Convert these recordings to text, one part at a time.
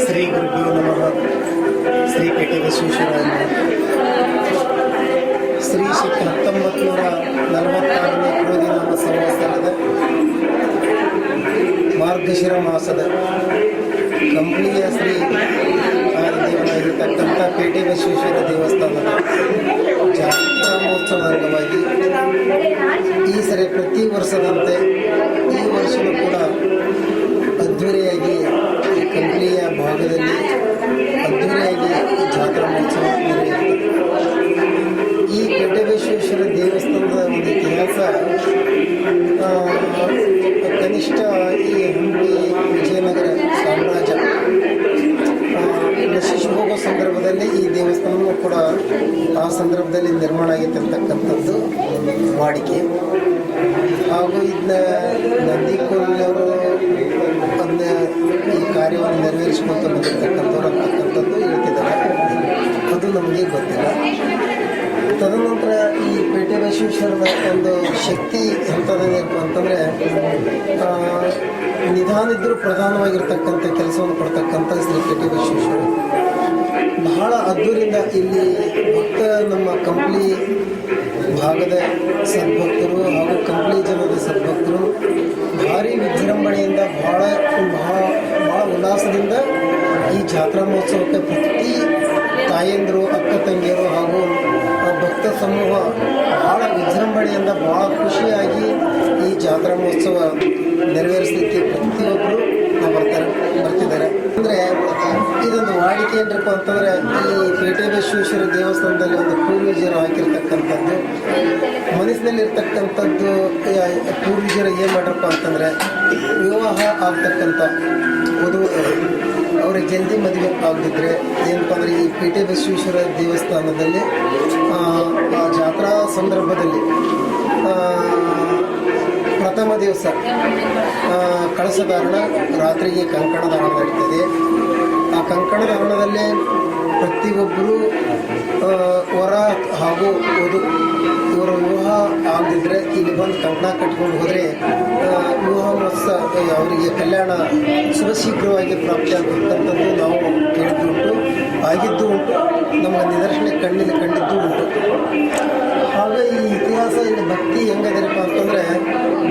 ಶ್ರೀ ಗುರುಭ್ಯೋ ನಮಃ. ಶ್ರೀ ಪೇಟೆ ಬಸವೇಶ್ವರ ಶ್ರೀ ಶಕ್ತಿ 1946ನೇ ಕ್ರೋಧಿನಾಮ ಸಂವತ್ಸರದ ಮಾರ್ಗಶಿರ ಮಾಸದ ಕಂಪ್ಲಿಯ ಶ್ರೀ ದೇವರಾಗಿರ್ತಕ್ಕಂಥ ಪೇಟೆ ಬಸವೇಶ್ವರ ದೇವಸ್ಥಾನದ ಜಾತ್ರಾ ಮಹೋತ್ಸವದ ಅಂಗವಾಗಿ ಈ ಸರಿ ಪ್ರತಿ ವರ್ಷದಂತೆ ಈ ವರ್ಷವೂ ಕೂಡ ಅದ್ಧೂರಿಯಾಗಿ ಈ ಕಂಪ್ಲಿಯ ಭಾಗದಲ್ಲಿ ಅದ್ಧೂರಿಯಾಗಿ ಜಾತ್ರಾ ಮಹೋತ್ಸವ ನಡೆಯುತ್ತದೆ. ಈ ಪೇಟೆ ಬಸವೇಶ್ವರ ದೇವಸ್ಥಾನದ ಒಂದು ಇತಿಹಾಸ ಕನಿಷ್ಠ ಈ ಹಂಪಿ ವಿಜಯನಗರ ಸಾಮ್ರಾಜ್ಯ ನಶಿಸಿ ಹೋಗೋ ಸಂದರ್ಭದಲ್ಲಿ ಈ ದೇವಸ್ಥಾನವೂ ಕೂಡ ಆ ಸಂದರ್ಭದಲ್ಲಿ ನಿರ್ಮಾಣ ಆಗಿರ್ತಕ್ಕಂಥದ್ದು ವಾಡಿಕೆ. ಹಾಗೂ ಇದನ್ನ ನಂದಿಕೋಲವರು ಅದನ್ನ ಈ ಕಾರ್ಯವನ್ನು ನೆರವೇರಿಸಿಕೊಳ್ತಾ ಬಂದಿರತಕ್ಕಂಥವ್ರು ಅಂತಕ್ಕಂಥದ್ದು ಹೇಳ್ತಿದ್ದಾರೆ. ಅದು ನಮಗೆ ಗೊತ್ತಿಲ್ಲ. ತದನಂತರ ಈ ಪೇಟೆ ಬಸವೇಶ್ವರದ ಒಂದು ಶಕ್ತಿ ಎಂಥದ್ದೇನಪ್ಪ ಅಂತಂದರೆ ನಿಧಾನ ಇದ್ದರೂ ಪ್ರಧಾನವಾಗಿರ್ತಕ್ಕಂಥ ಕೆಲಸವನ್ನು ಕೊಡ್ತಕ್ಕಂಥ ಶ್ರೀ ಪೇಟೆ ಬಸವೇಶ್ವರ ಬಹಳ ಅದ್ದೂರಿಂದ ಇಲ್ಲಿ ಭಕ್ತ ನಮ್ಮ ಕಂಪ್ಲಿ ಭಾಗದ ಸದ್ಭಕ್ತರು ಹಾಗೂ ಕಂಪ್ಲಿ ಜನದ ಸದ್ಭಕ್ತರು ಭಾರಿ ವಿಜೃಂಭಣೆಯಿಂದ ಭಾಳ ಉಲ್ಲಾಸದಿಂದ ಈ ಜಾತ್ರಾ ಮಹೋತ್ಸವಕ್ಕೆ ಪ್ರತಿ ತಾಯಂದಿರು ಅಕ್ಕ ತಂಗಿಯರು ಹಾಗೂ ಭಕ್ತ ಸಮೂಹ ಭಾಳ ವಿಜೃಂಭಣೆಯಿಂದ ಭಾಳ ಖುಷಿಯಾಗಿ ಈ ಜಾತ್ರಾ ಮಹೋತ್ಸವ ನೆರವೇರಿಸಲಿಕ್ಕೆ ಪ್ರತಿಯೊಬ್ಬರು ಬರ್ತಿದ್ದಾರೆ. ಅಂದರೆ ಇದೊಂದು ವಾಡಿಕೆ ಏನಪ್ಪ ಅಂತಂದರೆ ಈ ಪೇಟೆ ಬಸವೇಶ್ವರ ದೇವಸ್ಥಾನದಲ್ಲಿ ಒಂದು ಪೂರ್ವಜರು ಹಾಕಿರ್ತಕ್ಕಂಥದ್ದು ಮನಸ್ಸಿನಲ್ಲಿರ್ತಕ್ಕಂಥದ್ದು. ಪೂರ್ವಜರು ಏನು ಮಾಡ್ರಪ್ಪ ಅಂತಂದರೆ ವಿವಾಹ ಆಗ್ತಕ್ಕಂಥ ವಧುವರರು ಅವ್ರಿಗೆ ಜಲ್ದಿ ಮದುವೆ ಆಗದಿದ್ದರೆ ಏನಪ್ಪ ಅಂದರೆ ಈ ಪೇಟೆ ಬಸವೇಶ್ವರ ದೇವಸ್ಥಾನದಲ್ಲಿ ಆ ಜಾತ್ರಾ ಸಂದರ್ಭದಲ್ಲಿ ಪ್ರಥಮ ದಿವಸ ಕಳಸಧಾರಣ, ರಾತ್ರಿಗೆ ಕಂಕಣ ಧಾರಣ ನಡೀತದೆ. ಆ ಕಂಕಣ ಧಾರಣದಲ್ಲಿ ಪ್ರತಿಯೊಬ್ಬರು ವರ ಹಾಗೂ ವಧು ಇವರ ವಿವಾಹ ಆಗದಿದ್ದರೆ ಇಲ್ಲಿ ಬಂದು ಕಂಕಣ ಕಟ್ಕೊಂಡು ಹೋದರೆ ವಿವಾಹ ಮಹೋತ್ಸವ ಅವರಿಗೆ ಕಲ್ಯಾಣ ಶುಭ ಶೀಘ್ರವಾಗಿ ಪ್ರಾಪ್ತಿ ಆಗತಕ್ಕಂಥದ್ದು ನಾವು ಕೇಳಿದ್ದು ಉಂಟು, ಆಗಿದ್ದು ಉಂಟು, ನಮ್ಮ ನಿದರ್ಶನ ಕಣ್ಣಿಗೆ ಕಂಡಿದ್ದು ಉಂಟು. ಹಾಗೆ ಈ ಇತಿಹಾಸ ಇಲ್ಲಿ ಭಕ್ತಿ ಹೆಂಗದಿರಪ್ಪ ಅಂತಂದರೆ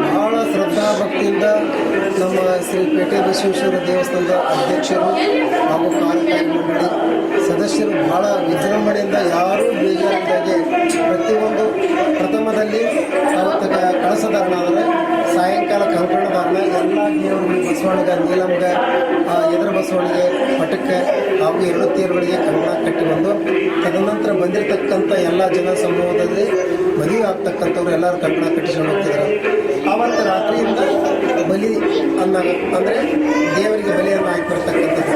ಭಾಳ ಶ್ರದ್ಧಾ ಭಕ್ತಿಯಿಂದ ನಮ್ಮ ಶ್ರೀ ಪೇಟೆ ಬಸವೇಶ್ವರ ದೇವಸ್ಥಾನದ ಅಧ್ಯಕ್ಷರು ಹಾಗೂ ಕಾರ್ಯಕಾರಿ ಮಂಡಳಿ ಸದಸ್ಯರು ಭಾಳ ವಿಜೃಂಭಣೆಯಿಂದ ಯಾರೂ ಬೇಜಾರಿದ್ದಾಗೆ ಪ್ರತಿಯೊಂದು ಪ್ರಥಮದಲ್ಲಿ ಕಳಸಧಾರಣ ಆದರೆ ಸಾಯಂಕಾಲ ಕಂಕಣ ಧಾರಣ ಎಲ್ಲ ದೇವರುಗಳಿಗೆ ಬಸವಣ್ಣಿಗೆ ನೀಲಮ್ಗೆ ಎದುರು ಬಸವಣ್ಣಿಗೆ ಮಠಕ್ಕೆ ಹಾಗೂ ಎರಡು ತೇರುಗಳಿಗೆ ಕಂಕಣ ಕಟ್ಟಿ ಬಂದು ತದನಂತರ ಬಂದಿರತಕ್ಕಂಥ ಎಲ್ಲ ಜನ ಸಮೂಹದಲ್ಲಿ ಮದುವೆ ಆಗ್ತಕ್ಕಂಥವ್ರು ಎಲ್ಲರೂ ಕಂಕಣ ಕಟ್ಟಿಸ್ಕೊಂಡು ಹೋಗ್ತಿದ್ದಾರೆ. ಆವತ್ತು ರಾತ್ರಿಯಿಂದ ಬಲಿ ಅಂದರೆ ದೇವರಿಗೆ ಬಲಿಯನ್ನು ಹಾಕಿ ಬರ್ತಕ್ಕಂಥದ್ದು.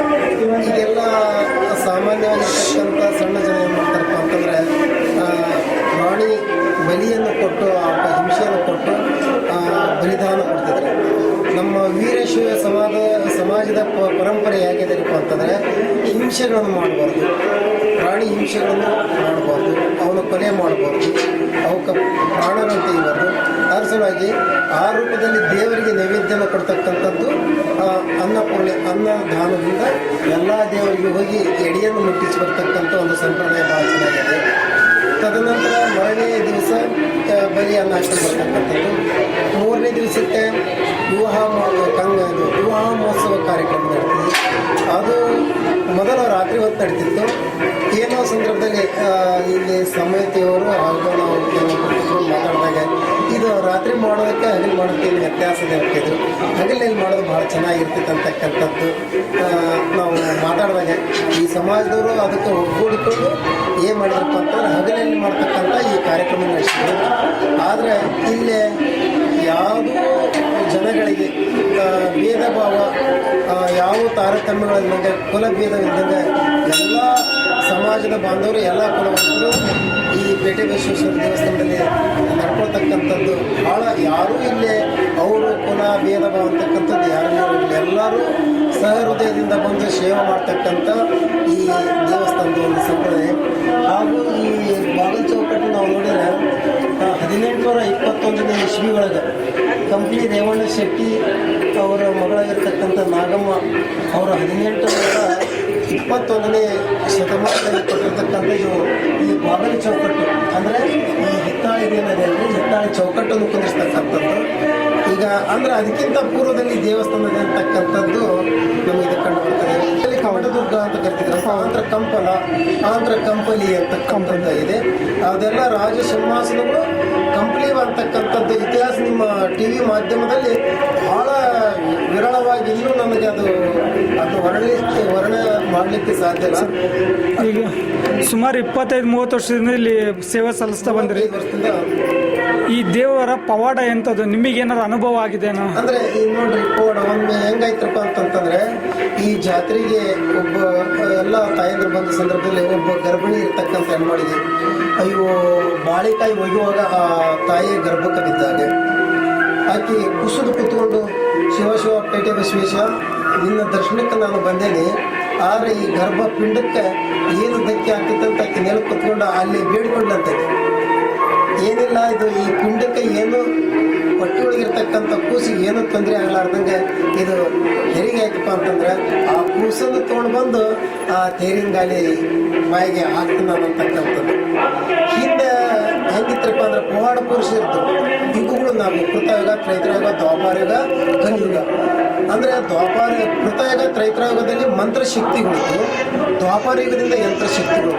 ಈಗೆಲ್ಲ ಸಾಮಾನ್ಯವಾಗಿರ್ತಕ್ಕಂಥ ಸಣ್ಣ ಜನ ಏನು ಮಾಡ್ತಾರಪ್ಪ ಅಂತಂದರೆ ಪ್ರಾಣಿ ಬಲಿಯನ್ನು ಕೊಟ್ಟು ಹಿಂಸೆಯನ್ನು ಕೊಟ್ಟು ಬಲಿದಾನ ಕೊಡ್ತಿದ್ದಾರೆ. ನಮ್ಮ ವೀರಶೈವ ಸಮಾಜದ ಪರಂಪರೆ ಹೇಗಿದೆಯಪ್ಪ ಅಂತಂದರೆ ಹಿಂಸೆಗಳನ್ನು ಮಾಡಬಾರ್ದು, ಪ್ರಾಣಿ ಹಿಂಸೆಗಳನ್ನು ಮಾಡಬಾರ್ದು, ಅವನ ಕೊಲೆ ಮಾಡಬಾರ್ದು, ಅವಕ್ಕೆ ಪ್ರಾಣಗಳನ್ನು ತೆಗಿಬಾರ್ದು. ಅದರ ಸಲುವಾಗಿ ಆ ರೂಪದಲ್ಲಿ ದೇವರಿಗೆ ನೈವೇದ್ಯನ ಕೊಡ್ತಕ್ಕಂಥದ್ದು ಅನ್ನದಾನದಿಂದ ಎಲ್ಲ ದೇವರಿಗೆ ಹೋಗಿ ಎಡೆಯನ್ನು ಮುಟ್ಟಿಸಿ ಬರ್ತಕ್ಕಂಥ ಒಂದು ಸಂಪ್ರದಾಯ ಭಾಳ ಚೆನ್ನಾಗಿದೆ. ತದನಂತರ ಮರನೇ ದಿವಸ ಬಲಿಯನ್ನು ಹಾಕೊಂಡು ಬರ್ತಕ್ಕಂಥದ್ದು. ಮೂರನೇ ದಿವಸಕ್ಕೆ ವಿವಾಹ ಮಹೋತ್ಸವ ಕಾರ್ಯಕ್ರಮ ನಡೀತದೆ. ಅದು ಮೊದಲ ರಾತ್ರಿ ಹೊತ್ತು ನಡೀತಿತ್ತು. ಏನೋ ಸಂದರ್ಭದಲ್ಲಿ ಇಲ್ಲಿ ಸಮಿತಿಯವರು ಹಾಗೂ ನಾವು ಕೆಲವು ಮಾತಾಡಿದಾಗ ಇದು ರಾತ್ರಿ ಮಾಡೋದಕ್ಕೆ ಹಗಲು ಮಾಡೋದಕ್ಕೆ ಏನು ವ್ಯತ್ಯಾಸದ ಇರ್ತಿದ್ರು. ಹಗಲಿನಲ್ಲಿ ಮಾಡೋದು ಭಾಳ ಚೆನ್ನಾಗಿರ್ತಿತ್ತು ಅಂತಕ್ಕಂಥದ್ದು ನಾವು ಮಾತಾಡಿದಾಗ ಈ ಸಮಾಜದವರು ಅದಕ್ಕೆ ಒಗ್ಗೂಡಿಕೊಂಡು ಏನು ಮಾಡಿದ್ರಪ್ಪ ಅಂತಂದ್ರೆ ಹಗಲಿನಲ್ಲಿ ಮಾಡ್ತಕ್ಕಂಥ ಈ ಕಾರ್ಯಕ್ರಮ ನಡೆಸಿದ್ರು. ಆದರೆ ಇಲ್ಲೇ ಯಾವುದೂ ಜನಗಳಿಗೆ ಭೇದ ಭಾವ ಯಾವ ತಾರತಮ್ಯಗಳಿಂದಾಗ ಕುಲ ಭೇದವಿದ್ದಾಗ ಎಲ್ಲ ಸಮಾಜದ ಬಾಂಧವರು ಎಲ್ಲ ಕುಲವಂತರು ಈ ಪೇಟೆ ಬಸವೇಶ್ವರ ದೇವಸ್ಥಾನದಲ್ಲಿ ನಡ್ಕೊಳ್ತಕ್ಕಂಥದ್ದು ಭಾಳ ಯಾರೂ ಇಲ್ಲೇ ಅವರು ಕುಲ ಭೇದ ಭಾವ ಅಂತಕ್ಕಂಥದ್ದು ಯಾರನ್ನೂ ಎಲ್ಲರೂ ಸಹೃದಯದಿಂದ ಬಂದು ಸೇವೆ ಮಾಡ್ತಕ್ಕಂಥ ಈ ದೇವಸ್ಥಾನದ ಒಂದು ಸಂಪ್ರದಾಯ. ಹಾಗೂ ಈ ಬಾಗಲ್ ಚೌಕಟ್ಟು ನಾವು ನೋಡಿದರೆ 1821ನೇ ಇಸ್ವಿ ಒಳಗೆ ಕಂಪ್ಲಿ ರೇವಣ್ಣ ಶೆಟ್ಟಿ ಅವರ ಮಗಳಾಗಿರ್ತಕ್ಕಂಥ ನಾಗಮ್ಮ ಅವರ 18 21ನೇ ಶತಮಾನದಲ್ಲಿ ಕೊಟ್ಟಿರ್ತಕ್ಕಂಥ ಈ ಬಾಗಿಲು ಚೌಕಟ್ಟು ಅಂದರೆ ಈ ಹಿತ್ತಾಳಿ ಏನಿದೆ ಅಂದರೆ ಹಿತ್ತಾಳಿ ಚೌಕಟ್ಟನ್ನು ಕುಂದಿರ್ತಕ್ಕಂಥದ್ದು. ಈಗ ಅಂದರೆ ಅದಕ್ಕಿಂತ ಪೂರ್ವದಲ್ಲಿ ದೇವಸ್ಥಾನದ ಅಂತಕ್ಕಂಥದ್ದು ನಮಗೆ ಇದು ಕಂಡು ಬರ್ತದೆ. ಇಲ್ಲಿ ಕವಟದುರ್ಗ ಅಂತ ಕರಿತಿದ್ರು, ಆಂಧ್ರ ಕಂಪಲಿ ಅಂತಕ್ಕಂಥದ್ದು ಇದೆ. ಅದೆಲ್ಲ ರಾಜ ಸಿಂಹಾಸನಗಳು ಕಂಪ್ಲಿ ಅಂತಕ್ಕಂಥದ್ದು ಇತಿಹಾಸ ನಿಮ್ಮ TV ಮಾಧ್ಯಮದಲ್ಲಿ ಬಹಳ ವಿರಳವಾಗಿ ಇನ್ನೂ ನಮಗೆ ಅದು ವರ್ಣನೆ ಮಾಡಲಿಕ್ಕೆ ಸಾಧ್ಯ ಇಲ್ಲ. ಈಗ ಸುಮಾರು 25-30 ವರ್ಷದಿಂದ ಇಲ್ಲಿ ಸೇವೆ ಸಲ್ಲಿಸ್ತಾ ಬಂದ್ರಿ. ಈ ದೇವರ ಪವಾಡ ಎಂಥದ್ದು ನಿಮಗೇನಾದ್ರು ಅನುಭವ ಆಗಿದೆನೋ? ಅಂದರೆ ಈಗ ನೋಡ್ರಿ, ಪವಾಡ ಒಮ್ಮೆ ಹೆಂಗಾಯ್ತಪ್ಪ ಅಂತಂತಂದ್ರೆ, ಈ ಜಾತ್ರೆಗೆ ಒಬ್ಬ ಎಲ್ಲ ತಾಯಂದ್ರು ಬಂದ ಸಂದರ್ಭದಲ್ಲಿ ಒಬ್ಬ ಗರ್ಭಿಣಿ ಇರ್ತಕ್ಕಂಥ ಹೆಣ್ಮಡಿಗೆ ಅಯ್ಯೋ ಬಾಳಿಕಾಯಿ ಒಯ್ಯುವಾಗ ಆ ತಾಯಿಯ ಗರ್ಭಕ್ಕೆ ಬಿದ್ದಾಗ ಆಕೆ ಕುಸಿದು ಕೂತ್ಕೊಂಡು ಶಿವ ಪೇಟೆ ಬಸವೇಶ ನಿನ್ನ ದರ್ಶನಕ್ಕೆ ನಾನು ಬಂದೇನೆ, ಆದರೆ ಈ ಗರ್ಭ ಪಿಂಡಕ್ಕೆ ಏನು ಧಕ್ಕೆ ಆಗ್ತೈತೆ ಅಂತ ಆಕೆ ನೆಲ ಕೂತ್ಕೊಂಡು ಅಲ್ಲಿ ಬೇಡಿಕೊಂಡಂತೆ, ಏನಿಲ್ಲ ಇದು ಈ ಪಿಂಡಕ್ಕೆ ಏನು ಹೊಟ್ಟೆ ಒಳಗಿರ್ತಕ್ಕಂಥ ಕೂಸಿಗೆ ಏನೂ ತೊಂದರೆ ಆಗಲಾರ್ದಂಗೆ ಇದು ಹೆರಿಗೆ ಆಯ್ತಪ್ಪ ಅಂತಂದ್ರೆ ಆ ಕೂಸನ್ನು ತೊಗೊಂಡು ಬಂದು ಆ ತೇರಿನ ಗಾಲಿ ಬಾಯಿಗೆ ಹಾಕ್ತೀನಿ ಅನ್ನತಕ್ಕಂಥದ್ದು. ಹಿಂದೆ ಹೆಂಗಿತ್ತಪ್ಪ ಅಂದ್ರೆ ಪವಾಡ ಪುರುಷ ಇರ್ತವೆ ಯುಗಗಳು ನಾವು ಕೃತಯುಗ, ತ್ರೈತ್ರಯುಗ, ದ್ವಾಪಾರಯುಗ, ಕಲಿಯುಗ. ಅಂದರೆ ಕೃತಯುಗ ತ್ರೈತ್ರಯುಗದಲ್ಲಿ ಮಂತ್ರಶಕ್ತಿಗಳಿತ್ತು, ದ್ವಾಪಾರಯುಗದಿಂದ ಯಂತ್ರಶಕ್ತಿಗಳು.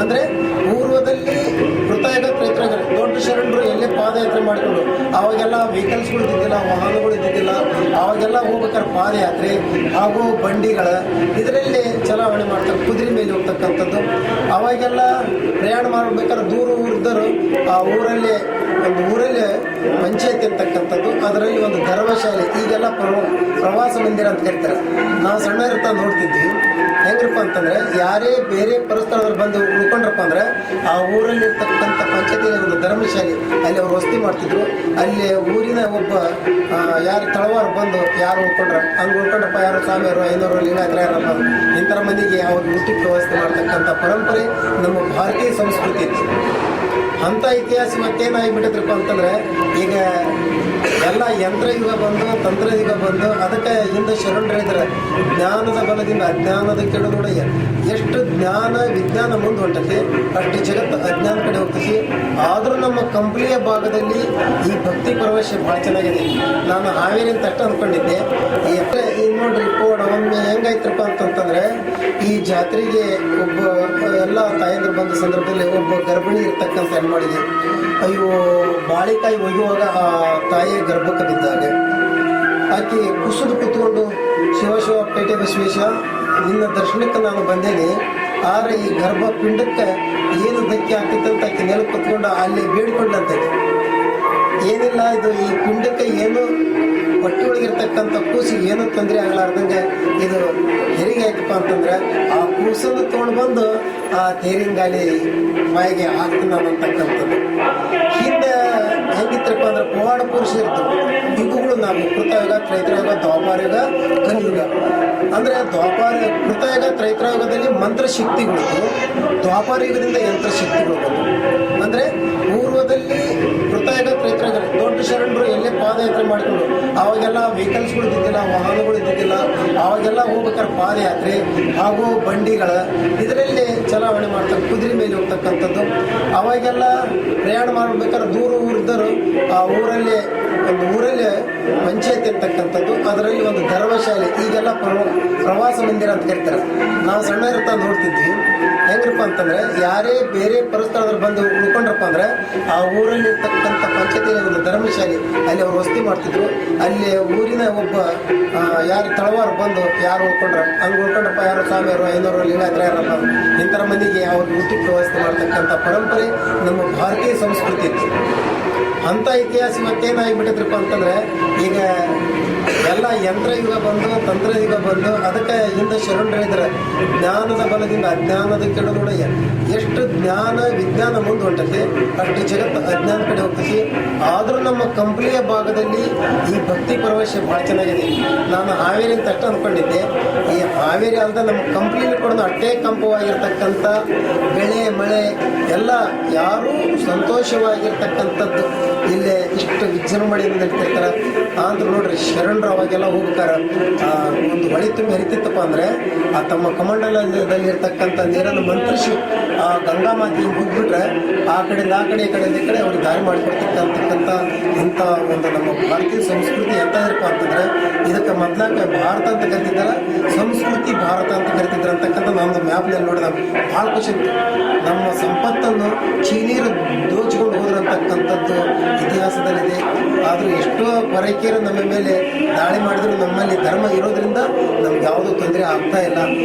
ಅಂದರೆ ಪೂರ್ವದಲ್ಲಿ ಕೃತಯುಗ ತ್ರೈತ್ರಯುಗ ದೊಡ್ಡ ಶರಣರು ಎಲ್ಲೇ ಪಾದಯಾತ್ರೆ ಮಾಡಿಕೊಂಡು ಅವಾಗೆಲ್ಲ ವೆಹಿಕಲ್ಸ್ಗಳು ಇದ್ದಿದ್ದಿಲ್ಲ, ವಾಹನಗಳು ಇದ್ದಿದ್ದಿಲ್ಲ. ಅವಾಗೆಲ್ಲ ಹೋಗ್ಬೇಕಾದ್ರೆ ಪಾದಯಾತ್ರೆ ಹಾಗೂ ಬಂಡಿಗಳ ಇದರಲ್ಲಿ ಚಲಾವಣೆ ಮಾಡ್ತಾರೆ, ಕುದುರೆ ಮೇಲೆ ಹೋಗ್ತಕ್ಕಂಥದ್ದು. ಅವಾಗೆಲ್ಲ ಪ್ರಯಾಣ ಮಾಡಬೇಕಾದ್ರೆ ದೂರ ಊರಿದ್ದರು ಆ ಊರಲ್ಲೇ ಪಂಚಾಯತ್ ಇರ್ತಕ್ಕಂಥದ್ದು, ಅದರಲ್ಲಿ ಒಂದು ಧರ್ಮಶಾಲೆ, ಈಗೆಲ್ಲ ಪ್ರವಾಸ ಮಂದಿರ ಅಂತ ಕರೀತಾರೆ. ನಾವು ಸಣ್ಣ ಇರ್ತಾ ನೋಡ್ತಿದ್ವಿ. ಹೆಂಗ್ರಪ್ಪ ಅಂತಂದ್ರೆ ಯಾರೇ ಬೇರೆ ಪರಿಸ್ಥಳದಲ್ಲಿ ಬಂದು ಉಳ್ಕೊಂಡ್ರಪ್ಪ ಅಂದ್ರೆ ಆ ಊರಲ್ಲಿ ಇರ್ತಕ್ಕಂಥ ಪಂಚಾಯತಿಯಲ್ಲಿ ಒಂದು ಧರ್ಮಶಾಲೆ, ಅಲ್ಲಿ ಅವ್ರು ವಸತಿ ಮಾಡ್ತಿದ್ರು. ಅಲ್ಲಿ ಊರಿನ ಒಬ್ಬ ಯಾರು ತಳವಾರು ಬಂದು ಯಾರು ಉಳ್ಕೊಂಡ್ರ ಹಂಗೆ ಉಳ್ಕೊಂಡ್ರಪ್ಪ, ಯಾರು ಸ್ವಾಮಿಯವರು, ಐನೂರು, ಲಿಂಗಾಯತರ ಯಾರಪ್ಪ ಇಂಥರ ಮಂದಿಗೆ ಅವ್ರ ಊಟಕ್ಕೆ ವ್ಯವಸ್ಥೆ ಮಾಡ್ತಕ್ಕಂಥ ಪರಂಪರೆ ನಮ್ಮ ಭಾರತೀಯ ಸಂಸ್ಕೃತಿ ಇತ್ತು. ಅಂಥ ಇತಿಹಾಸ ಇವತ್ತೇನಾಗಿಬಿಟ್ಟಿದ್ರಪ್ಪ ಅಂತಂದ್ರೆ ಈಗ ಎಲ್ಲ ಯಂತ್ರಯುಗ ಬಂದು ತಂತ್ರಯುಗ ಬಂದು ಅದಕ್ಕೆ ಹಿಂದೆ ಶರಣರು ಹೇಳಿದ್ರೆ ಜ್ಞಾನದ ಬಲದಿಂದ ಅಜ್ಞಾನದ ಕೆಡುಗೊಡೆಯ. ಎಷ್ಟು ಜ್ಞಾನ ವಿಜ್ಞಾನ ಮುಂದೆ ಹೊಂಟತಿ ಅಷ್ಟು ಜಗತ್ತು ಅಜ್ಞಾನ ಕಡೆ ಹೋಗ್ತೈತಿ. ಆದರೂ ನಮ್ಮ ಕಂಪ್ಲಿಯ ಭಾಗದಲ್ಲಿ ಈ ಭಕ್ತಿ ಪ್ರವೇಶ ಭಾಳ ಚೆನ್ನಾಗಿದೆ. ನಾನು ಹಾವೇರಿ ಅಂತ ಅಷ್ಟು ಅಂದ್ಕೊಂಡಿದ್ದೆ. ಈ ನೋಡ್ರಿ ಪೋಡ ಒಮ್ಮೆ ಹೆಂಗಾಯ್ತಪ್ಪ ಅಂತಂತಂದ್ರೆ, ಈ ಜಾತ್ರೆಗೆ ಒಬ್ಬ ಎಲ್ಲ ತಾಯಂದ್ರು ಬಂದ ಸಂದರ್ಭದಲ್ಲಿ ಒಬ್ಬ ಗರ್ಭಿಣಿ ಇರ್ತಕ್ಕಂಥ ಹೆಣ್ಮಡಿಗೆ ಅಯ್ಯೋ ಬಾಳಿಕಾಯಿ ಒಯ್ಯುವಾಗ ಆ ತಾಯಿಯ ಗರ್ಭಕ್ಕೆ ಬಿದ್ದಾಗ ಆಕೆ ಕುಸಿದು ಕೂತ್ಕೊಂಡು ಶಿವ ಪೇಟೆ ಬಸವೇಶ ನಿನ್ನ ದರ್ಶನಕ್ಕೆ ನಾನು ಬಂದೇನೆ, ಆದರೆ ಈ ಗರ್ಭ ಪಿಂಡಕ್ಕೆ ಏನು ಧಕ್ಕೆ ಆಗ್ತೈತೆ ಅಂತ ಆಕೆ ನೆಲ ಕೂತ್ಕೊಂಡು ಅಲ್ಲಿ ಬೇಡಿಕೊಂಡಂತೆ, ಏನಿಲ್ಲ ಇದು ಈ ಪಿಂಡಕ್ಕೆ ಏನು ಹೊಟ್ಟೆ ಒಳಗಿರ್ತಕ್ಕಂಥ ಕೂಸಿಗೆ ಏನೂ ತೊಂದರೆ ಆಗಲಾರ್ದಂಗೆ ಇದು ಹೆರಿಗೆ ಆಯ್ತಪ್ಪ ಅಂತಂದ್ರೆ ಆ ಕೂಸನ್ನು ತೊಗೊಂಡು ಬಂದು ಆ ತೇರಿನ ಗಾಲಿ ಬಾಯಿಗೆ ಹಾಕ್ತೀನಿ ಅನ್ನತಕ್ಕಂಥದ್ದು. ಹಿಂದೆ ಹೆಂಗಿತ್ತಪ್ಪ ಅಂದ್ರೆ ಪವಾಡ ಪುರುಷ ಇರ್ತವೆ ಯುಗಗಳು ನಾವು ಕೃತಯುಗ, ತ್ರೈತ್ರಯುಗ, ದ್ವಾಪಾರಯುಗ, ಕಲಿಯುಗ. ಅಂದರೆ ಕೃತಯುಗ ತ್ರೈತ್ರಯುಗದಲ್ಲಿ ಮಂತ್ರಶಕ್ತಿಗಳಿತ್ತು, ದ್ವಾಪಾರಯುಗದಿಂದ ಯಂತ್ರಶಕ್ತಿಗಳು ಬಂತು. ಅಂದರೆ ಪೂರ್ವದಲ್ಲಿ ಕೃತಯುಗ ತ್ರೈತ್ರಯುಗ ದೊಡ್ಡ ಶರಣರು ಎಲ್ಲೇ ಪಾದಯಾತ್ರೆ ಮಾಡಿಕೊಂಡು ಅವಾಗೆಲ್ಲ ವೆಹಿಕಲ್ಸ್ಗಳು ಇದ್ದಿದ್ದಿಲ್ಲ, ವಾಹನಗಳು ಇದ್ದಿದ್ದಿಲ್ಲ. ಅವಾಗೆಲ್ಲ ಹೋಗ್ಬೇಕಾದ್ರೆ ಪಾದಯಾತ್ರೆ ಹಾಗೂ ಬಂಡಿಗಳ ಇದರಲ್ಲಿ ಚಲಾವಣೆ ಮಾಡ್ತಾರೆ, ಕುದುರೆ ಮೇಲೆ ಹೋಗ್ತಕ್ಕಂಥದ್ದು. ಅವಾಗೆಲ್ಲ ಪ್ರಯಾಣ ಮಾಡಬೇಕಾದ್ರೆ ದೂರ ಊರಿದ್ದರು ಆ ಊರಲ್ಲೇ ಪಂಚಾಯತ್ ಇರ್ತಕ್ಕಂಥದ್ದು, ಅದರಲ್ಲಿ ಒಂದು ಧರ್ಮಶಾಲೆ, ಈಗೆಲ್ಲ ಪ್ರವಾಸ ಮಂದಿರ ಅಂತ ಕರೀತಾರೆ. ನಾವು ಸಣ್ಣ ಇರ್ತಾ ನೋಡ್ತಿದ್ವಿ. ಹೆಂಗ್ರಪ್ಪ ಅಂತಂದ್ರೆ ಯಾರೇ ಬೇರೆ ಪರಿಸ್ಥಳದಲ್ಲಿ ಬಂದು ಉಳ್ಕೊಂಡ್ರಪ್ಪ ಅಂದ್ರೆ ಆ ಊರಲ್ಲಿ ಇರ್ತಕ್ಕಂಥ ಪಂಚಾಯತಿಯಲ್ಲಿ ಒಂದು ಧರ್ಮಶಾಲೆ, ಅಲ್ಲಿ ಅವ್ರು ವಸತಿ ಮಾಡ್ತಿದ್ರು. ಅಲ್ಲಿ ಊರಿನ ಒಬ್ಬ ಯಾರು ತಳವಾರು ಬಂದು ಯಾರು ಉಳ್ಕೊಂಡ್ರ ಹಂಗೆ ಉಳ್ಕೊಂಡ್ರಪ್ಪ, ಯಾರು ಸ್ವಾಮಿಯವರು, ಐನೂರು, ಲಿಂಗಾಯತರ ಯಾರಪ್ಪ ಇಂಥರ ಮಂದಿಗೆ ಅವ್ರ ಊಟಕ್ಕೆ ವ್ಯವಸ್ಥೆ ಮಾಡ್ತಕ್ಕಂಥ ಪರಂಪರೆ ನಮ್ಮ ಭಾರತೀಯ ಸಂಸ್ಕೃತಿ ಇತ್ತು. ಅಂಥ ಇತಿಹಾಸ ಇವತ್ತೇನಾಗಿಬಿಟ್ಟಿದ್ರಪ್ಪ ಅಂತಂದ್ರೆ ಈಗ ಎಲ್ಲ ಯಂತ್ರಯುಗ ಬಂದು ತಂತ್ರಯುಗ ಬಂದು ಅದಕ್ಕೆ ಹಿಂದೆ ಶರಣರು ಹೇಳಿದ್ರೆ ಜ್ಞಾನದ ಬಲದಿಂದ ಅಜ್ಞಾನದ ಕೆಡುಗೊಡೆಯ. ಎಷ್ಟು ಜ್ಞಾನ ವಿಜ್ಞಾನ ಮುಂದೆ ಹೊಂಟತಿ ಅಷ್ಟು ಜಗತ್ತು ಅಜ್ಞಾನ ಕಡೆ ಹೋಗ್ತೈತಿ. ಆದರೂ ನಮ್ಮ ಕಂಪ್ಲಿಯ ಭಾಗದಲ್ಲಿ ಈ ಭಕ್ತಿ ಪ್ರವೇಶ ಭಾಳ ಚೆನ್ನಾಗಿದೆ. ನಾನು ಹಾವೇರಿ ಅಂತ ಅಷ್ಟು ಅಂದ್ಕೊಂಡಿದ್ದೆ. ಈ ಹಾವೇರಿ ಅಲ್ಲದೆ ನಮ್ಮ ಕಂಪ್ಲಿಯಲ್ಲಿ ಕೂಡ ಅಷ್ಟೇ ಕಂಪವಾಗಿರ್ತಕ್ಕಂಥ ಬೆಳೆ ಮಳೆ ಎಲ್ಲ ಯಾರೂ ಸಂತೋಷವಾಗಿರ್ತಕ್ಕಂಥದ್ದು ಇಲ್ಲೇ ಇಷ್ಟು ವಿಜೃಂಭಣೆಯಿಂದ ನಡೀತಿರ್ತಾರೆ. ಆದ್ರೂ ನೋಡ್ರಿ ಶರಣರ ಅವಾಗೆಲ್ಲ ಹೋಗ್ಬೇಕಾರೆ ಒಂದು ಹೊಳಿ ತುಂಬಿ ಹರಿತಿತ್ತಪ್ಪ ಅಂದರೆ ಆ ತಮ್ಮ ಕಮಂಡಲದಲ್ಲಿ ಇರ್ತಕ್ಕಂಥ ನೀರನ್ನು ಮಂತ್ರಿಸಿ ಆ ಗಂಗಾ ಮಾತಿ ಹೋಗ್ಬಿಟ್ರೆ ಆ ಕಡೆಯಿಂದ ಆ ಕಡೆ ಈ ಕಡೆಯಿಂದ ಈ ಕಡೆ ಅವ್ರಿಗೆ ದಾರಿ ಮಾಡಿಕೊಡ್ತಕ್ಕಂಥ ಇಂಥ ಒಂದು ನಮ್ಮ ಭಾರತೀಯ ಸಂಸ್ಕೃತಿ ಎಂತ ಇರಪ್ಪ ಅಂತಂದರೆ ಇದಕ್ಕೆ ಮೊದಲಾಗ ಭಾರತ ಅಂತ ಕರಿತಿದ್ದಲ್ಲ ಸಂಸ್ಕೃತಿ ಭಾರತ ಅಂತ ಕರಿತಿದ್ರು ಅಂತಕ್ಕಂಥ ನಮ್ಮದು ಮ್ಯಾಪ್ನಲ್ಲಿ ನೋಡಿದ ಭಾಳ ಖುಷಿ ಇತ್ತು. ನಮ್ಮ ಸಂಪತ್ತನ್ನು ಚೀನೀರು ದೋಚಿಕೊಂಡು ಹೋದ್ರಂತಕ್ಕಂಥದ್ದು ಇತಿಹಾಸದಲ್ಲಿದೆ. ಆದರೂ ಎಷ್ಟೋ ಪರಕೀಯರು ನಮ್ಮ ಮೇಲೆ ದಾಳಿ ಮಾಡಿದ್ರು ನಮ್ಮಲ್ಲಿ ಧರ್ಮ ಇರೋದ್ರಿಂದ ನಮ್ಗೆ ಯಾವುದೂ ತೊಂದರೆ ಆಗ್ತಾ ಇಲ್ಲ.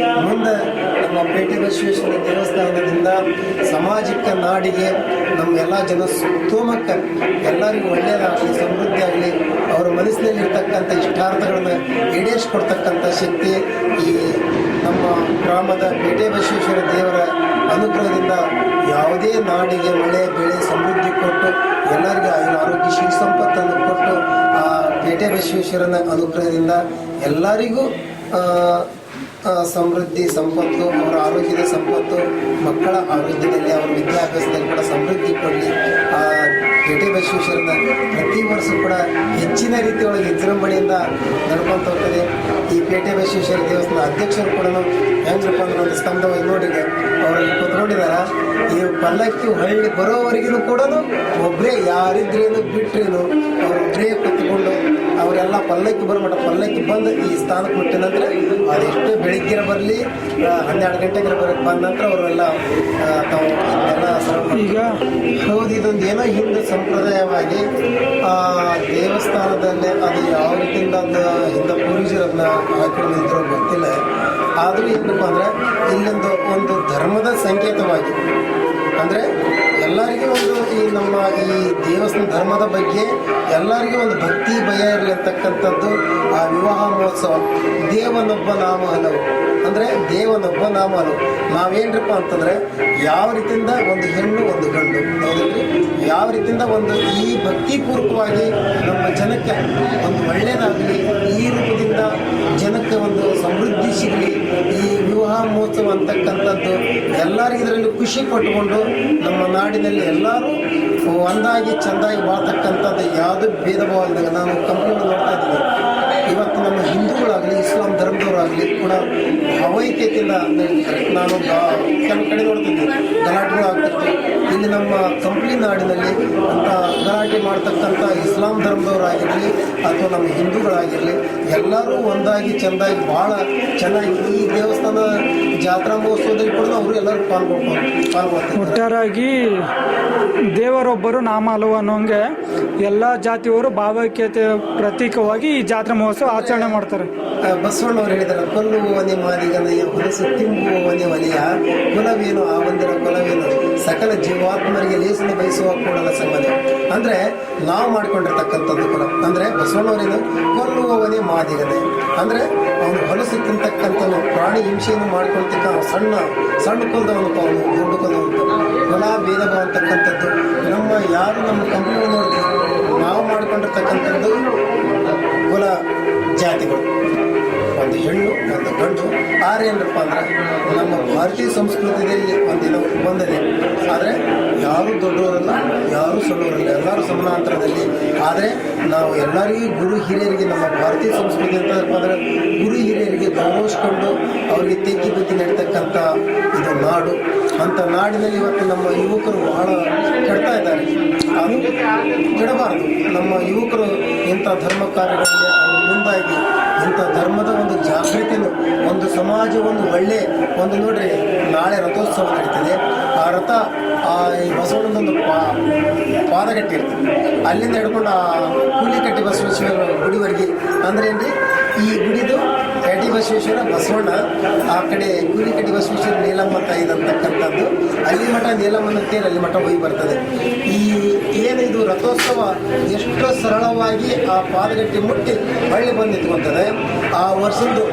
ಮುಂದೆ ನಮ್ಮ ಪೇಟೆ ಬಸವೇಶ್ವರ ದೇವಸ್ಥಾನದಿಂದ ಸಮಾಜಕ್ಕೆ ನಾಡಿಗೆ ನಮ್ಮ ಎಲ್ಲ ಜನ ಸುತ್ತೋಮಕ್ಕೆ ಎಲ್ಲರಿಗೂ ಒಳ್ಳೆಯದಾಗಲಿ ಸಮೃದ್ಧಿ ಆಗಲಿ ಅವರ ಮನಸ್ಸಿನಲ್ಲಿರ್ತಕ್ಕಂಥ ಇಷ್ಟಾರ್ಥಗಳನ್ನು ಈಡೇರಿಸ್ಕೊಡ್ತಕ್ಕಂಥ ಶಕ್ತಿ ಈ ನಮ್ಮ ಗ್ರಾಮದ ಪೇಟೆ ಬಸವೇಶ್ವರ ದೇವರ ಅನುಗ್ರಹದಿಂದ ಯಾವುದೇ ನಾಡಿಗೆ ಮಳೆ ಬೆಳೆ ಸಮೃದ್ಧಿ ಕೊಟ್ಟು ಎಲ್ಲರಿಗೂ ಆರೋಗ್ಯ ಶ್ರೀ ಸಂಪತ್ತನ್ನು ಕೊಟ್ಟು ಆ ಪೇಟೆ ಬಸವೇಶ್ವರನ ಅನುಗ್ರಹದಿಂದ ಎಲ್ಲರಿಗೂ ಸಮೃದ್ಧಿ ಸಂಪತ್ತು, ಅವರ ಆರೋಗ್ಯದ ಸಂಪತ್ತು, ಮಕ್ಕಳ ಆರೋಗ್ಯದಲ್ಲಿ ಅವರ ವಿದ್ಯಾಭ್ಯಾಸದಲ್ಲಿ ಕೂಡ ಸಮೃದ್ಧಿ ಕೊಡಲಿ. ಆ ಪೇಟೆ ಬಸವೇಶ್ವರನ ಪ್ರತಿ ವರ್ಷ ಕೂಡ ಹೆಚ್ಚಿನ ರೀತಿಯೊಳಗೆ ವಿಜೃಂಭಣೆಯಿಂದ ನಡ್ಕೊಂತ ಹೋಗ್ತದೆ. ಈ ಪೇಟೆ ಬಸವೇಶ್ವರ ದೇವಸ್ಥಾನ ಅಧ್ಯಕ್ಷರು ಕೂಡ ಹೆಂಗ್ರಪ್ಪ ಅಂದ್ರೆ ಒಂದು ಸ್ತಂಭವಾಗಿ ನೋಡಿದೆ ಅವರಲ್ಲಿ ಕೂತ್ಕೊಂಡಿದಾರ. ಈ ಪಲ್ಲಕ್ಕಿ ಹಳ್ಳಿ ಬರೋವರೆಗೂ ಕೂಡ ಒಬ್ಬರೇ ಯಾರಿದ್ರೇನು ಬಿಟ್ರೇನು ಅವರೊಬ್ಬರೇ ಕೂತ್ಕೊಂಡು ಅವರೆಲ್ಲ ಪಲ್ಲಕ್ಕಿ ಬರೋಮಟ ಪಲ್ಲಕ್ಕಿ ಬಂದು ಈ ಸ್ಥಾನಕ್ಕೆ ಬಿಟ್ಟ ನಂತರ ಅದೆಷ್ಟೇ ಬೆಳಿಗ್ಗೆ ಬರಲಿ 12 ಗಂಟೆಗೆ ಬಂದ ನಂತರ ಅವರೆಲ್ಲ ತಾವು ಎಲ್ಲ ಈಗ ಹೌದು. ಇದೊಂದು ಏನೋ ಹಿಂದೆ ಸಂಪ್ರದಾಯವಾಗಿ ಆ ದೇವಸ್ಥಾನದಲ್ಲೇ ಅದು ಯಾವ ರೀತಿಯಿಂದ ಅದನ್ನ ಹಿಂದೆ ಪೂರ್ವಜರು ಅದನ್ನ ಹಾಕೊಂಡು ನಿಂತಿರೋ ಗೊತ್ತಿಲ್ಲ. ಆದರೂ ಏನಪ್ಪ ಅಂದರೆ ಇಲ್ಲೊಂದು ಒಂದು ಧರ್ಮದ ಸಂಕೇತವಾಗಿ ಅಂದರೆ ಎಲ್ಲರಿಗೂ ಒಂದು ಈ ನಮ್ಮ ಈ ದೇವಸ್ಥಾನ ಧರ್ಮದ ಬಗ್ಗೆ ಎಲ್ಲರಿಗೂ ಒಂದು ಭಕ್ತಿ ಭಯ ಇರಲಿ ಅಂತಕ್ಕಂಥದ್ದು ಆ ವಿವಾಹ ಮಹೋತ್ಸವ. ದೇವನೊಬ್ಬ ನಾಮ ಹಲವು ಅಂದರೆ ದೇವನೊಬ್ಬ ನಾಮ ಹಲವು. ನಾವೇನ್ರಪ್ಪ ಅಂತಂದರೆ ಯಾವ ರೀತಿಯಿಂದ ಒಂದು ಹೆಣ್ಣು ಒಂದು ಗಂಡು ಹೌದಲ್ರಿ, ಯಾವ ರೀತಿಯಿಂದ ಒಂದು ಈ ಭಕ್ತಿಪೂರ್ವಕವಾಗಿ ನಮ್ಮ ಜನಕ್ಕೆ ಒಂದು ಒಳ್ಳೆಯದಾಗಲಿ, ಈ ರೂಪದಿಂದ ಜನಕ್ಕೆ ಒಂದು ಸಮೃದ್ಧಿ ಸಿಗಲಿ, ಈ ವಿವಾಹ ಮಹೋತ್ಸವ ಅಂತಕ್ಕಂಥದ್ದು ಎಲ್ಲರಿಗೂ ಇದರಲ್ಲಿ ಖುಷಿ ಪಟ್ಟುಕೊಂಡು ನಮ್ಮ ನಾಡಿನಲ್ಲಿ ಎಲ್ಲರೂ ಒಂದಾಗಿ ಚೆಂದಾಗಿ ಬಾಳ್ತಕ್ಕಂಥದ್ದು ಯಾವುದೂ ಭೇದ ಭಾವ ಇದ್ದಾಗ ನಾನು ಕಂಪ್ನಿಗಳು ನೋಡ್ತಾ ಇದ್ದೀನಿ. ಇವತ್ತು ನಮ್ಮ ಹಿಂದೂಗಳಾಗಲಿ ಇಸ್ಲಾಂ ಧರ್ಮದವರಾಗಲಿ ಕೂಡ ಭಾವೈಕ್ಯತೆಯಿಂದ ನಡೀತಾರೆ. ನಾನು ಕೆಲವು ಕಡೆ ನೋಡ್ತಿದ್ದೆ ಗಲಾಟೆಗಳು ಆಗ್ತಿರ್ತೀವಿ. ಇಲ್ಲಿ ನಮ್ಮ ಕಂಪ್ನಿ ನಾಡಿನಲ್ಲಿ ಅಂತ ಗಲಾಟೆ ಮಾಡ್ತಕ್ಕಂಥ ಇಸ್ಲಾಂ ಧರ್ಮದವರಾಗಿರಲಿ ಅಥವಾ ನಮ್ಮ ಹಿಂದೂಗಳಾಗಿರಲಿ ಎಲ್ಲರೂ ಒಂದಾಗಿ ಚೆಂದಾಗಿ ಭಾಳ ಚೆನ್ನಾಗಿ ಈ ದೇವಸ್ಥಾನ ಜಾತ್ರಾ ಮಹೋತ್ಸವದಲ್ಲಿ ಕೂಡ ಅವರು ಎಲ್ಲರೂ ಪಾಲ್ಗೊಳ್ತಾರೆ. ಒಟ್ಟಾರೆಯಾಗಿ ದೇವರೊಬ್ಬರು ನಾಮ ಹಲವು ಅನ್ನೋಂಗೆ ಎಲ್ಲ ಜಾತಿಯವರು ಭಾವೈಕ್ಯತೆ ಪ್ರತೀಕವಾಗಿ ಈ ಜಾತ್ರಾ ಮಹೋತ್ಸವ ಆಚರಣೆ ಮಾಡ್ತಾರೆ. ಬಸವಣ್ಣವ್ರು ಹೇಳಿದ್ದಾರೆ, ಕೊಲ್ಲುವವನೇ ಮಾದಿಗನಯ್ಯ ಹೊಲಸು ತಿಂಬುವವನೇ ಒಲೆಯ ಕುಲವೇನು ಆ ಒಂದಿನ ಕುಲವೇನು ಸಕಲ ಜೀವಾತ್ಮರಿಗೆ ಲೇಸನ್ನು ಬಯಸುವ ಕೂಡಲ ಸಂಬಂಧ. ಅಂದರೆ ನಾವು ಮಾಡ್ಕೊಂಡಿರ್ತಕ್ಕಂಥದ್ದು ಕುಲ ಅಂದರೆ ಬಸವಣ್ಣವರೇನು ಕೊಲ್ಲುವವನೇ ಮಾದಿಗನೇ ಅಂದರೆ ಅವನು ಹೊಲಸು ತಿಂತಕ್ಕಂಥವನು ಪ್ರಾಣಿ ಹಿಂಸೆಯನ್ನು ಮಾಡ್ಕೊಳ್ತಕ್ಕ ಸಣ್ಣ ಸಣ್ಣ ಕುಲದವನಪ್ಪ, ಅವನು ದೊಡ್ಡ ಕುಲದವಂತ ಕುಲ ಭೇದ ಭಾವ ಅಂತಕ್ಕಂಥದ್ದು ನಮ್ಮ ಯಾರು ನಮ್ಮ ಕಂಪ್ನಿಗಳು ನೋಡ್ತೀವಿ ನಾವು ಮಾಡ್ಕೊಂಡಿರ್ತಕ್ಕಂಥದ್ದು ಕುಲ ಜಾತಿಗಳು, ಒಂದು ಹೆಣ್ಣು ಒಂದು ಗಂಡು. ಆರೇನಪ್ಪ ಅಂದ್ರೆ ನಮ್ಮ ಭಾರತೀಯ ಸಂಸ್ಕೃತಿಯಲ್ಲಿ ಒಂದಿನ ಬಂದಿದೆ. ಆದರೆ ಯಾರು ದೊಡ್ಡವರಲ್ಲ, ಯಾರು ಸಣ್ಣವರಲ್ಲ, ಎಲ್ಲರೂ ಸಮಾನಾಂತರದಲ್ಲಿ. ಆದರೆ ನಾವು ಎಲ್ಲರಿಗೂ ಗುರು ಹಿರಿಯರಿಗೆ ನಮ್ಮ ಭಾರತೀಯ ಸಂಸ್ಕೃತಿ ಅಂತಪ್ಪ ಅಂದರೆ ಗುರು ಹಿರಿಯರಿಗೆ ಗೌರವಿಸ್ಕೊಂಡು ಅವರಿಗೆ ತೆಗ್ಗಿ ಬುದ್ಧಿ ನಡೀತಕ್ಕಂಥ ಇದು ನಾಡು. ಅಂಥ ನಾಡಿನಲ್ಲಿ ಇವತ್ತು ನಮ್ಮ ಯುವಕರು ಬಹಳ ಕೆಡ್ತಾ ಇದ್ದಾರೆ. ಅದು ಕೆಡಬಾರದು. ನಮ್ಮ ಯುವಕರು ಇಂಥ ಧರ್ಮ ಕಾರ್ಯಗಳಲ್ಲಿ ಅವರು ಮುಂದಾಗಿ ಇಂಥ ಧರ್ಮದ ಒಂದು ಜಾಗೃತಿಯನ್ನು, ಒಂದು ಸಮಾಜವನ್ನು ಒಳ್ಳೆ ಒಂದು ನೋಡ್ರಿ, ನಾಳೆ ರಥೋತ್ಸವ ನಡೀತದೆ. ಆ ರಥ ಈ ಬಸವಣ್ಣದೊಂದು ಪಾದಗಟ್ಟಿ ಇರ್ತದೆ, ಅಲ್ಲಿಂದ ಹಿಡ್ಕೊಂಡು ಆ ಕೂಲಿಕಟ್ಟಿ ಬಸವೇಶ್ವರ ಗುಡಿವರೆಗೆ ಅಂದರೆ ಏನ್ರಿ ಈ ಗುಡಿದು ಕಟ್ಟಿ ಬಸವೇಶ್ವರ ಬಸವಣ್ಣ, ಆ ಕಡೆ ಕೂಲಿಕಟ್ಟಿ ಬಸವೇಶ್ವರ ನೀಲಮ್ಮ ತಾಯಿದು ಅಂತಕ್ಕಂಥದ್ದು. ಅಲ್ಲಿ ಮಠ ನೀಲಮ್ಮನ ತೇರು ಅಲ್ಲಿ ಮಠ ಹೋಗಿ ಬರ್ತದೆ. ಈ ಏನಿದು ರಥೋತ್ಸವ ಎಷ್ಟು ಸರಳವಾಗಿ ಆ ಪಾದಗಟ್ಟಿ ಮುಟ್ಟಿ ಹಳ್ಳಿ ಬಂದು ನಿಂತ್ಕೊತದೆ. ಆ ವರ್ಷದ್ದು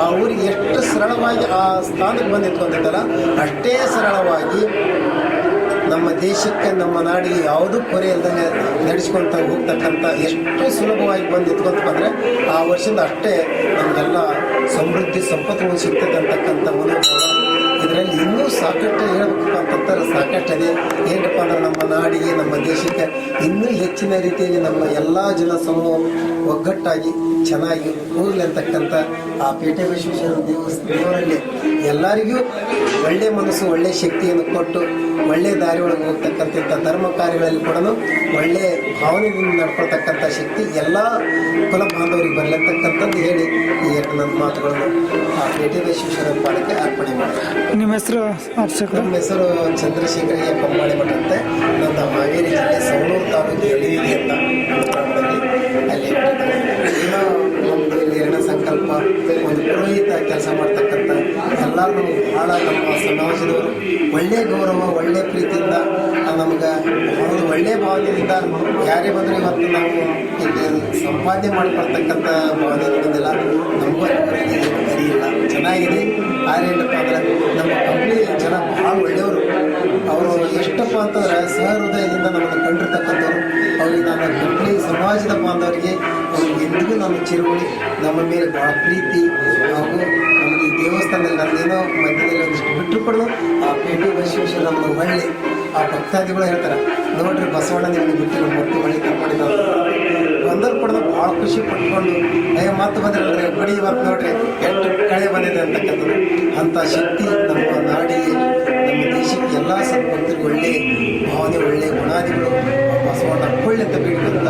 ಆ ಊರಿಗೆ ಎಷ್ಟು ಸರಳವಾಗಿ ಆ ಸ್ಥಾನಕ್ಕೆ ಬಂದು ನಿಂತ್ಕೊಂತೈತಲ್ಲ ಅಷ್ಟೇ ಸರಳವಾಗಿ ನಮ್ಮ ದೇಶಕ್ಕೆ ನಮ್ಮ ನಾಡಿಗೆ ಯಾವುದೂ ಕೊರೆ ಇಲ್ಲದಂಗೆ ನಡೆಸ್ಕೊಳ್ತಾ ಹೋಗ್ತಕ್ಕಂಥ ಎಷ್ಟು ಸುಲಭವಾಗಿ ಬಂದು ನಿಂತ್ಕೊಂತ ಬಂದರೆ ಆ ವರ್ಷದ ಅಷ್ಟೇ ನಮಗೆಲ್ಲ ಸಮೃದ್ಧಿ ಸಂಪತ್ತುಗಳು ಸಿಗ್ತದೆ ಅಂತಕ್ಕಂಥ ಮನೋಭಾವ ಇದರಲ್ಲಿ ಇನ್ನೂ ಸಾಕಷ್ಟು ಹೇಳ್ಬೇಕಪ್ಪ ಅಂತಂತಾರೆ ಸಾಕಷ್ಟು ಇದೆ. ಏನಪ್ಪ ಅಂದ್ರೆ ನಮ್ಮ ನಾಡಿಗೆ ನಮ್ಮ ದೇಶಕ್ಕೆ ಇನ್ನೂ ಹೆಚ್ಚಿನ ರೀತಿಯಲ್ಲಿ ನಮ್ಮ ಎಲ್ಲ ಜನ ಸಮೂಹ ಒಗ್ಗಟ್ಟಾಗಿ ಚೆನ್ನಾಗಿ ಹೋಗ್ಲಿ ಅಂತಕ್ಕಂಥ ಆ ಪೇಟೆ ವಿಶ್ವೇಶ್ವರ ದೇವರಲ್ಲಿ ಎಲ್ಲರಿಗೂ ಒಳ್ಳೆಯ ಮನಸ್ಸು ಒಳ್ಳೆಯ ಶಕ್ತಿಯನ್ನು ಕೊಟ್ಟು ಒಳ್ಳೆಯ ದಾರಿ ಒಳಗೆ ಹೋಗ್ತಕ್ಕಂಥ ಧರ್ಮ ಕಾರ್ಯಗಳಲ್ಲಿ ಕೂಡ ಒಳ್ಳೆಯ ಭಾವನೆಯಿಂದ ನಡ್ಕೊಳ್ತಕ್ಕಂಥ ಶಕ್ತಿ ಎಲ್ಲ ಕುಲ ಬಾಂಧವರಿಗೆ ಬರಲಂತಕ್ಕಂಥದ್ದು ಹೇಳಿ ಈ ಎರಡು ನನ್ನ ಮಾತುಗಳನ್ನು ಆ ಪೇಟೆ ವಿಶ್ವೇಶ್ವರ ಪಾದಕ್ಕೆ ಅರ್ಪಣೆ ಮಾಡ್ತಾರೆ. ನಿಮ್ಮ ಹೆಸರು ಅರ್ಚಕರು? ನಮ್ಮ ಹೆಸರು ಚಂದ್ರಶೇಖರಯ್ಯ ಕಂಬಾಳಿ ಮಠ ಅಂತ. ನಂದು ಹಾವೇರಿ ಜಿಲ್ಲೆ ಸವಣೂರು ತಾಲೂಕು ಎಳಿವಿದೆ ಅಂತ ಗ್ರಾಮದಲ್ಲಿ ಅಲ್ಲಿ ಏನೋ ಒಂದು ನಿರ್ಣಯ ಸಂಕಲ್ಪ ಒಂದು ಪುರೋಹಿತ ಕೆಲಸ ಮಾಡ್ತಕ್ಕಂಥ ಎಲ್ಲರೂ ಭಾಳ ನಮ್ಮ ಸಮಾಜದವರು ಒಳ್ಳೆಯ ಗೌರವ ಒಳ್ಳೆಯ ಪ್ರೀತಿಯಿಂದ ನಮ್ಗೆ ಒಂದು ಒಳ್ಳೆಯ ಭಾವನೆಯಿಂದ ಯಾರೇ ಬಂದರೆ ಇವತ್ತು ನಾವು ಇಲ್ಲಿ ಸಂಪಾದನೆ ಮಾಡಿಕೊಡ್ತಕ್ಕಂಥ ಭಾವನೆ ಬಂದಿಲ್ಲ. ನಮಗೂ ಅರಿಯಿಲ್ಲ ಚೆನ್ನಾಗಿದೆ. ಆದರೆ ಏನಪ್ಪ ಅಂದ್ರೆ ನಮ್ಮ ಕಂಪ್ನಿ ಜನ ಭಾಳ ಒಳ್ಳೆಯವರು. ಅವರು ಎಷ್ಟಪ್ಪ ಅಂತಂದ್ರೆ ಸಹೃದಯದಿಂದ ನಮ್ಮನ್ನು ಕಂಡಿರ್ತಕ್ಕಂಥವ್ರು. ಅವ್ರಿಗೆ ನಾನು ಕಂಪ್ನಿ ಸಮಾಜದ ಬಾಂಧವರಿಗೆ ಅವ್ರಿಗೆ ಎಂದಿಗೂ ನಾನು ಚಿರುವಳಿ ನಮ್ಮ ಮೇಲೆ ಭಾಳ ಪ್ರೀತಿ ಹಾಗೂ ನಮಗೆ ಈ ದೇವಸ್ಥಾನದಲ್ಲಿ ನನ್ನೇನೋ ಮಧ್ಯದಲ್ಲಿ ಒಂದಿಷ್ಟು ಬಿಟ್ಟರು ಕೊಡೋದು ಆ ಪೇಟೆ ವಿಶ್ವೇಶ್ವರ ನಮ್ಮನ್ನು ಹೊಳ್ಳಿ ಆ ಭಕ್ತಾದಿಗಳು ಹೇಳ್ತಾರೆ, ನೋಡ್ರಿ ಬಸವಣ್ಣ ನಿಮಗೆ ಬಿಟ್ಟಿರೋ ಮತ್ತು ಹೊಳ್ಳಿ ಕರ್ಕೊಂಡು ಬಂದವ್ರು ಕೊಡೋದು ಭಾಳ ಖುಷಿ ಪಟ್ಕೊಂಡು ಮತ್ತೆ ಬಂದ್ರಲ್ರಿ ಬಡಿ ಇವತ್ತು ನೋಡ್ರಿ ಎಷ್ಟು ಕಳೆ ಬಂದಿದೆ ಅಂತಕ್ಕಂಥದ್ದು. ಅಂಥ ಶಕ್ತಿ ನಮ್ಮ ನಾಡಿಗೆ ನಮ್ಮ ದೇಶಕ್ಕೆ ಎಲ್ಲ ಸದ್ಭಕ್ತರಿಗೆ ಒಳ್ಳೆಯ ಭಾವನೆ ಒಳ್ಳೆಯ ಗುಣಾದಿಗಳು ಬಸವಣ್ಣ ಕೊಳ್ಳಿ ಅಂತ ಬೇಡ್ಕೊಂತ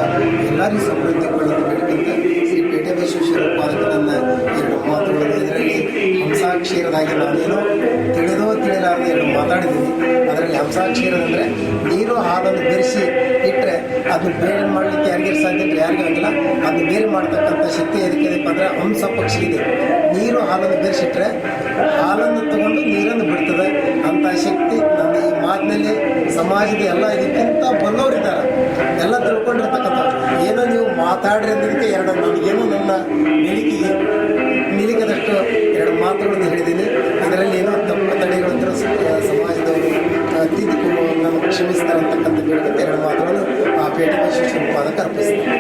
ಎಲ್ಲರಿಗೂ ಸಮೃದ್ಧಿ ಕೊಳ್ಳಿ ಅಂತ ಬೇಡ್ಕೊಂತ ಶ್ರೀ ಪೇಟೆ ವಿಶ್ವೇಶ್ವರ ಪಾದಕ ನನ್ನ ಎರಡು ಮಾತುಗಳನ್ನು ಇದರಲ್ಲಿ ಹಂಸಾಕ್ಷೀರದಾಗಿ ನಾನೇನೋ ತಿಳಿಲಾರ್ದು ಎರಡು ಮಾತಾಡಿದ್ದೀನಿ. ಅದರಲ್ಲಿ ಹಂಸಾಕ್ಷೀರದಂದರೆ ನೀರು ಹಾಲನ್ನು ಬೆರೆಸಿ ಇಟ್ಟರೆ ಅದು ಬೇರೆ ಮಾಡಲಿಕ್ಕೆ ಯಾರಿಗೂ ಸಾಧ್ಯ ಇಲ್ಲ, ಯಾರಿಗೂ ಆಗಿಲ್ಲ. ಅದು ಬೇರೆ ಮಾಡ್ತಕ್ಕಂಥ ಶಕ್ತಿ ಎದಕ್ಕಿದೆಪ್ಪ ಅಂದರೆ ಹಂಸ ಪಕ್ಷಿ ಇದೆ. ನೀರು ಹಾಲನ್ನು ಬೆರೆಸಿಟ್ರೆ ಹಾಲನ್ನು ತಗೊಂಡು ನೀರನ್ನು ಬಿಡ್ತದೆ. ಅಂಥ ಶಕ್ತಿ ನನ್ನ ಈ ಮಾತಿನಲ್ಲಿ ಸಮಾಜದ ಎಲ್ಲ ಇದಕ್ಕಿಂತ ಬಲ್ಲವರಿದ್ದಾರೆ, ಎಲ್ಲ ತಿಳ್ಕೊಂಡಿರ್ತಕ್ಕಂಥವ್ರು. ಏನೋ ನೀವು ಮಾತಾಡ್ರಿ ಅನ್ನೋದಕ್ಕೆ ಎರಡು ನನಗೇನೋ ನನ್ನ ನಿಲಿಕದಷ್ಟು ಎರಡು ಮಾತುಗಳನ್ನು ಹೇಳಿದ್ದೀನಿ. ಇದರಲ್ಲಿ ಏನೋ ತಪ್ಪು ತಡೆಗಳಿದ್ದರೂ ಸಮಾಜದವರು ತಿದ್ದುಕೊಂಡು ನಮಗೆ ಕ್ಷಮಿಸ್ತಾರೆ ಅಂತಕ್ಕಂಥ ಬೇಡಿಕೆ ಎರಡು ಮಾತುಗಳನ್ನು ಆ ಪೇಟೆ ವಿಶ್ವೇಶ್ವರ ಪಾದಕ್ಕೆ ಅರ್ಪಿಸ್ತಾರೆ.